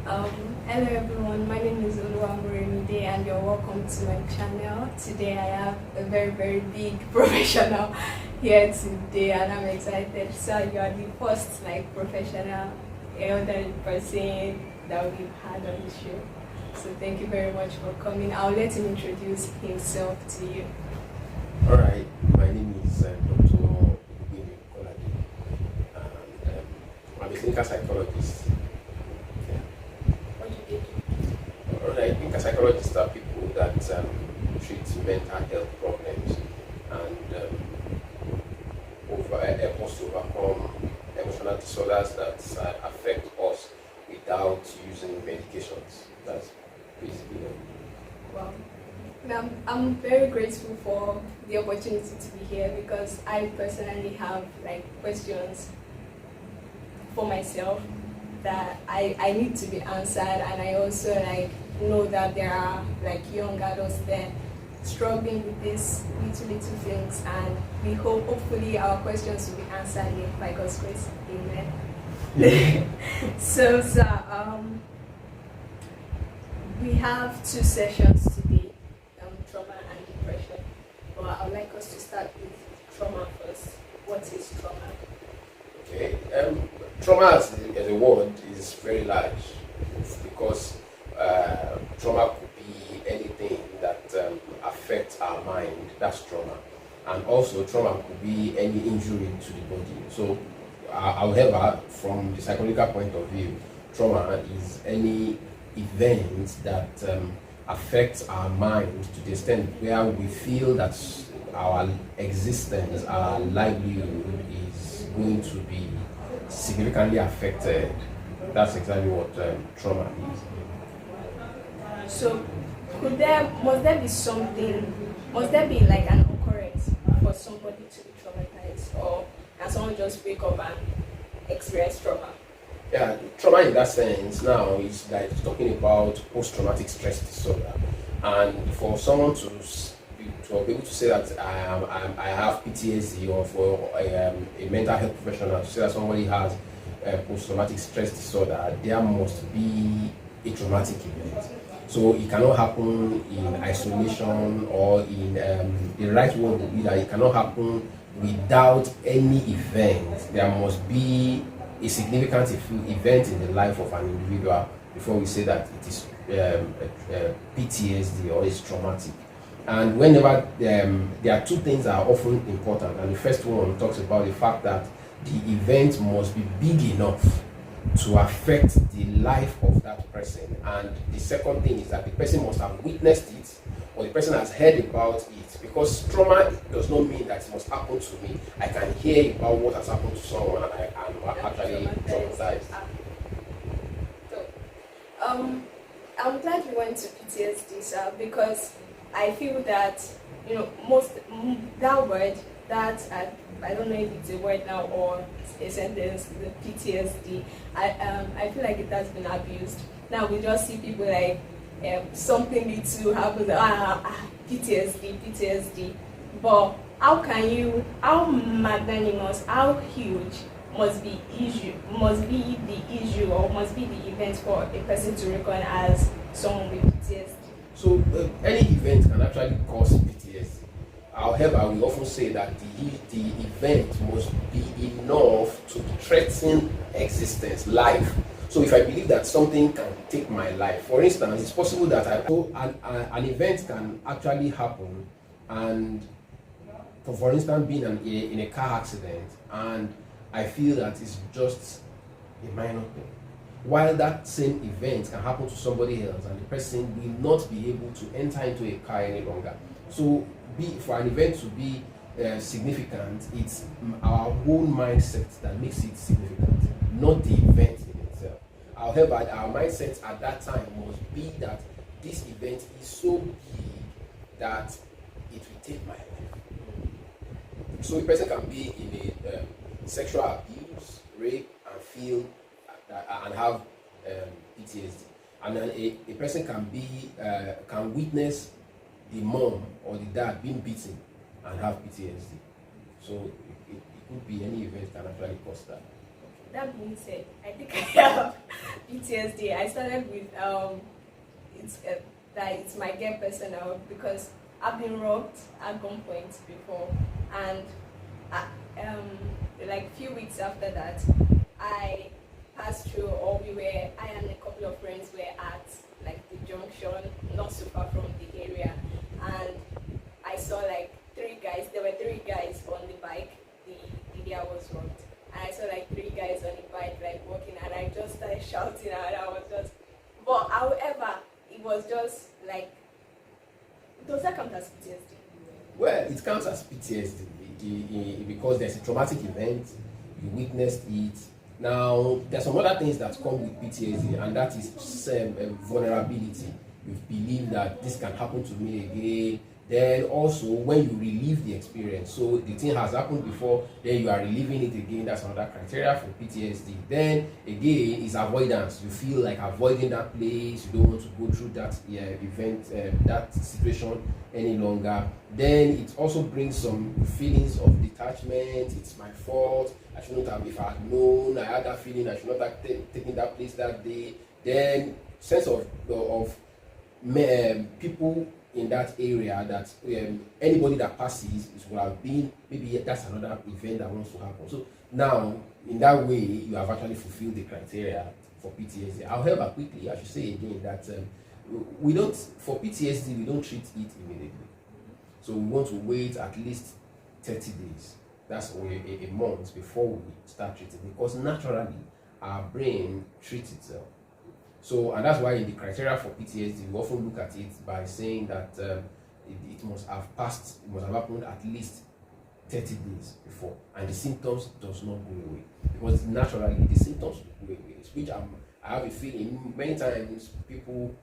Hello everyone, my name is Olukolade and you're welcome to my channel. Today I have a very big professional here today and I'm excited. So you are the first professional elderly person that we've had on the show. So thank you very much for coming. I'll let him introduce himself to you. Alright, my name is Dr. Olukolade and I'm a clinical psychologist. Alright, clinical psychologists are people that treat mental health problems and help us to overcome emotional disorders that affect us without using medications. That's basically it. Wow. I'm very grateful for the opportunity to be here because I personally have questions for myself that I need to be answered, and I also know that there are young adults there struggling with these little things, and we hopefully our questions will be answered here by God's grace. Amen. So we have two sessions today, trauma and depression. But I would like us to start with trauma first. What is trauma? Okay. Trauma as a word is very large because trauma could be anything that affects our mind. That's trauma, and also trauma could be any injury to the body. So, however, from the psychological point of view, trauma is any event that affects our mind to the extent where we feel that our existence, our livelihood is going to be significantly affected. That's exactly what trauma is. So, must there be an occurrence for somebody to be traumatized, or can someone just wake up and experience trauma? Yeah, trauma in that sense now is talking about post-traumatic stress disorder, and for someone to be able to say that I have PTSD, or for a mental health professional to say that somebody has post-traumatic stress disorder, there must be a traumatic event. So it cannot happen in isolation, or in the right word would be that it cannot happen without any event. There must be a significant event in the life of an individual before we say that it is PTSD or is traumatic. And whenever there are two things that are often important, and the first one talks about the fact that the event must be big enough to affect the life of that person, and the second thing is that the person must have witnessed it, or the person has heard about it, because trauma does not mean that it must happen to me. I can hear about what has happened to someone and I am actually traumatized. So, I'm glad you went to PTSD, sir, because I feel that that word, that I don't know if it's a word now or a sentence, the PTSD. I feel like it has been abused. Now we just see people something needs to happen. PTSD. But how magnanimous, how huge must be the issue, or must be the event for a person to reckon as someone with PTSD? So any event can actually cause PTSD. However, we often say that the event must be enough to threaten existence, life. So if I believe that something can take my life, for instance, it's possible that an event can actually happen, and for instance, being in a car accident, and I feel that it's just a minor thing, while that same event can happen to somebody else and the person will not be able to enter into a car any longer. So for an event to be significant, it's our own mindset that makes it significant, not the event in itself. However, our mindset at that time must be that this event is so big that it will take my life. So a person can be in a sexual abuse, rape, and feel and have PTSD, and then a person can witness the mom or the dad being beaten and have PTSD. So it could be any event can actually cause that. That being said, I think I have PTSD, I started with it's that it's my get personal because I've been robbed at gunpoint before, and I, like few weeks after that, I passed through, or I and a couple of friends were at like the junction, not so far from the area, and I saw like three guys. There were three guys on the bike. The area was robbed, and I saw like three guys on the bike like walking, and I just started shouting, and I was just. But however, it was just like. Does that count as PTSD? Well, it counts as PTSD because there's a traumatic event, you witnessed it. Now, there's some other things that come with PTSD, and that is vulnerability. You believe that this can happen to me again. Then also, when you relive the experience, so the thing has happened before, then you are reliving it again. That's another criteria for PTSD. Then again, is avoidance. You feel like avoiding that place. You don't want to go through that event, that situation any longer. Then it also brings some feelings of detachment. It's my fault. I shouldn't have. If I had known, I had that feeling. I should not have taken that place that day. Then sense of people in that area that anybody that passes it would have been, maybe that's another event that wants to happen. So now in that way you have actually fulfilled the criteria for PTSD. However, quickly I should say again that we don't, for PTSD we don't treat it immediately. So we want to wait at least 30 days, that's a month before we start treating, because naturally our brain treats itself. So, and that's why in the criteria for PTSD, we often look at it by saying that it must have passed, it must have happened at least 30 days before, and the symptoms does not go away. Because naturally, the symptoms go away, which I have a feeling many times people,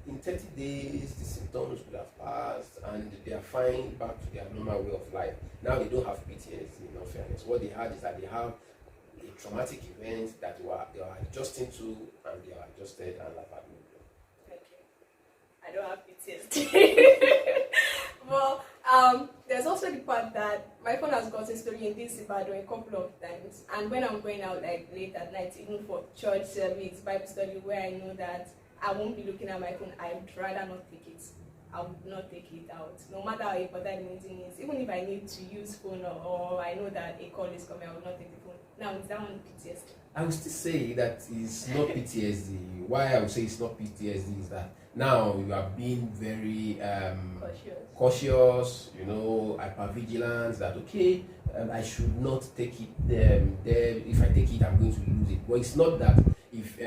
in 30 days, the symptoms would have passed and they are fine back to their normal way of life. Now they don't have PTSD, in all fairness. What they had is that they have a traumatic event that they are adjusting to, and they are adjusted and life had moved on. Okay. I don't have PTSD. Well, there's also the part that my phone has gotten stolen in this Ibadan a couple of times, and when I'm going out like late at night, even for church service, Bible study, where I know that I won't be looking at my phone, I'd rather not take it. I would not take it out, no matter how important the meeting is. Even if I need to use phone or I know that a call is coming, I will not take the phone. Now, is that one PTSD? I would still say that it's not PTSD. Why I would say it's not PTSD is that now you are being very cautious, hypervigilant, that okay, I should not take it there. If I take it, I'm going to lose it. But it's not that. If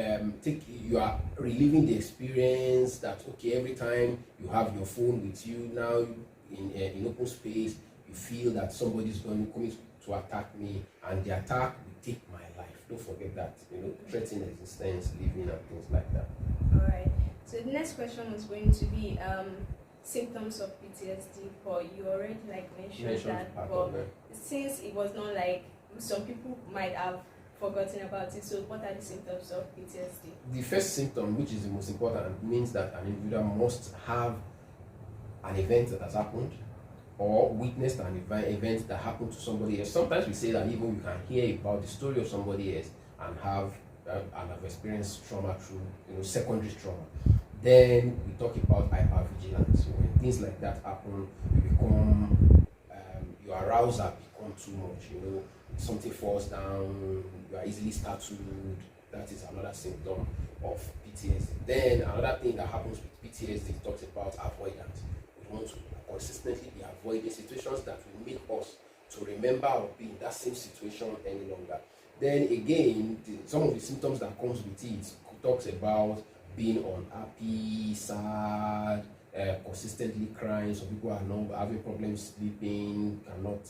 you are reliving the experience that okay, every time you have your phone with you now in open space, you feel that somebody's coming to attack me, and the attack will take my life. Don't forget that, threatening existence, living, and things like that. All right. So the next question was going to be symptoms of PTSD, but you already mentioned that. But since it was not like some people might have forgotten about it, so what are the symptoms of PTSD? The first symptom, which is the most important, means that an individual must have an event that has happened or witnessed an event that happened to somebody else. Sometimes we say that even you can hear about the story of somebody else and have experienced trauma through secondary trauma. Then we talk about hypervigilance. So when things like that happen, you become your arousal become too much. Something falls down, you are easily startled. That is another symptom of PTSD. Then another thing that happens with PTSD talks about avoidance. We want to consistently be avoiding situations that will make us to remember or be in that same situation any longer. Then again, some of the symptoms that comes with it talks about being unhappy, sad, consistently crying. Some people are not having problems sleeping, cannot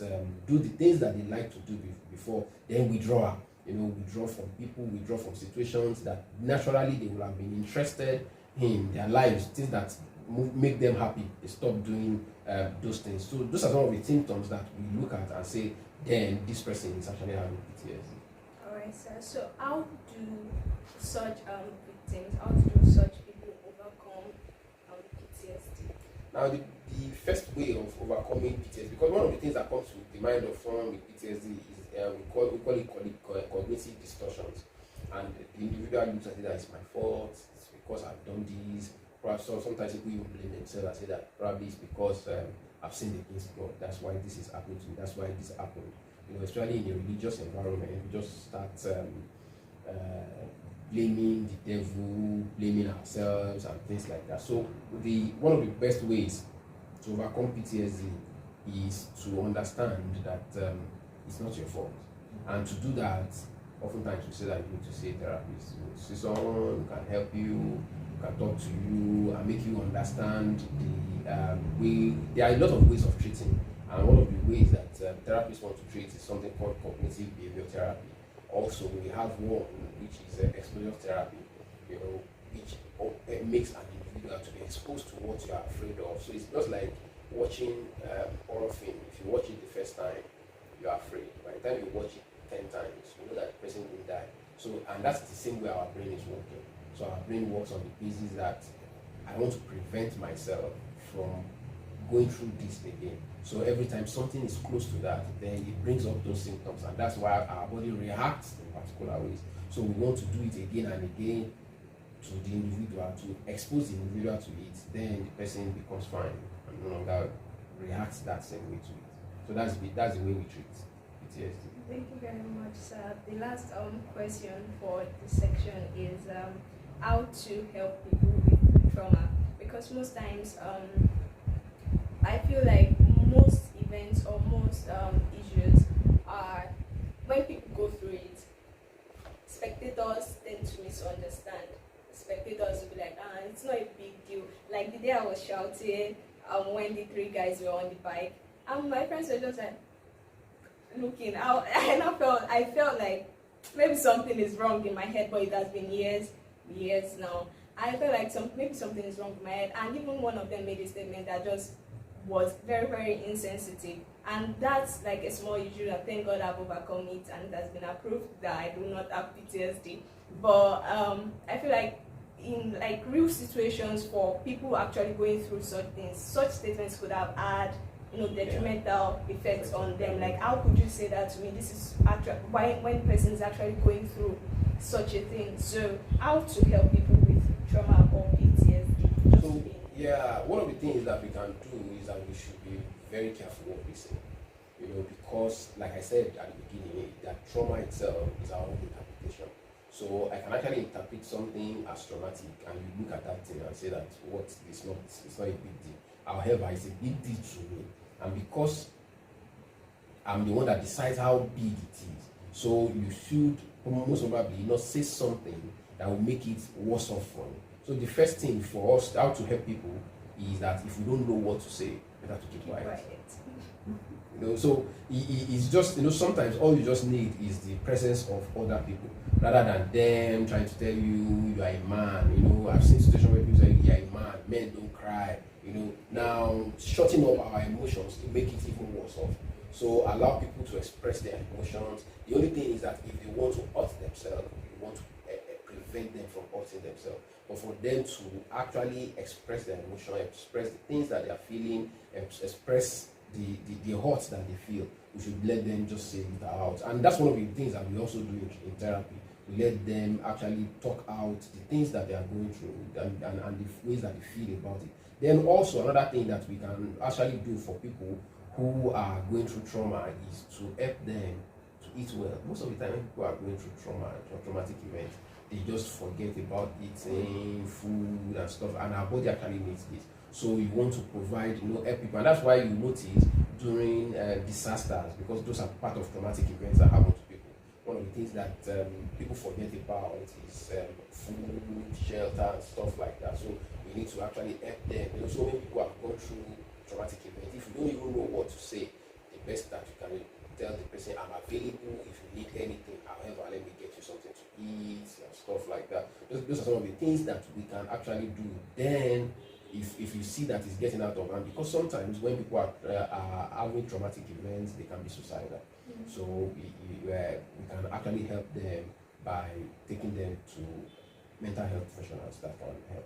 do the things that they like to do before. Then withdrawal, withdraw from people, withdraw from situations that naturally they will have been interested in their lives, things that make them happy. They stop doing those things. So those are some of the symptoms that we look at and say, then this person is actually having PTSD. All right, sir. So how do such victims, how do such people overcome PTSD? Now, the first way of overcoming PTSD, because one of the things that comes to the mind of someone with PTSD is we call it cognitive distortions. and the individual looks at it as it's my fault, it's because I've done this. Perhaps sometimes people even blame themselves and say that probably it's because I've sinned against God. That's why this is happening to me. That's why this happened. Especially in a religious environment, we just start blaming the devil, blaming ourselves, and things like that. So one of the best ways to overcome PTSD is to understand that it's not your fault, and to do that, oftentimes we say that you need to see a therapist. You need to see someone who can help you, can talk to you, and make you understand the way. There are a lot of ways of treating, and one of the ways that therapists want to treat is something called cognitive behavioral therapy. Also, we have one which is exposure therapy, which makes an individual to be exposed to what you are afraid of. So it's just like watching horror film. If you watch it the first time, you are afraid. By the time you watch it 10 times, you know that the person will die. So, and that's the same way our brain is working. So our brain works on the basis that I want to prevent myself from going through this again. So every time something is close to that, then it brings up those symptoms, and that's why our body reacts in particular ways. So we want to do it again and again to the individual, to expose the individual to it. Then the person becomes fine and no longer reacts that same way to it. So that's the way we treat PTSD. Thank you very much, sir. The last question for this section is how to help people with trauma, because most times I feel like most events or most issues are, when people go through it, spectators tend to misunderstand. Spectators will be like, it's not a big deal. Like the day I was shouting when the 3 guys were on the bike, and my friends were just like looking out, and I felt like maybe something is wrong in my head, but it has been years now. I felt like maybe something is wrong in my head, and even one of them made a statement that just was very, very insensitive, and that's like a small issue that thank God I've overcome it, and it has been approved that I do not have PTSD. But I feel like in like real situations for people actually going through such things, such statements could have had detrimental effects on them. Like, how could you say that to me? This is actually when the person is actually going through such a thing. So how to help people with trauma or PTSD? So yeah, one of the things that we can do is that we should be very careful what we say, because like I said at the beginning, that trauma itself is our own interpretation. So I can actually interpret something as traumatic, and you look at that thing and say that it's not a big deal. However, it's a big deal to me, and because I'm the one that decides how big it is, so you should most probably not say something that will make it worse off for you. So the first thing for us, how to help people, is that if we don't know what to say, better to keep quiet. So it's just, sometimes all you just need is the presence of other people, rather than them trying to tell you are a man. I've seen situations where people say you're a man, men don't cry. Now shutting up our emotions to make it even worse off. So allow people to express their emotions. The only thing is that if they want to hurt themselves, you want to prevent them from hurting themselves. But for them to actually express their emotion, express the things that they are feeling, express the hurt that they feel, we should let them just say it out. And that's one of the things that we also do in therapy. We let them actually talk out the things that they are going through and the ways that they feel about it. Then also another thing that we can actually do for people who are going through trauma is to help them to eat well. Most of the time when people are going through traumatic events, they just forget about eating food and stuff, and our body actually needs this. So you want to provide, help people, and that's why you notice during disasters, because those are part of traumatic events that happen to people. One of the things that people forget about is food, shelter, and stuff like that. So we need to actually help them. So many people have gone through traumatic events. If you don't even know what to say, the best that you can tell the person, I'm available if you need anything. However, let me get you something to eat and stuff like that. Those are some of the things that we can actually do. Then, if you see that it's getting out of hand, because sometimes when people are having traumatic events, they can be suicidal. Mm-hmm. So we can actually help them by taking them to mental health professionals that can help.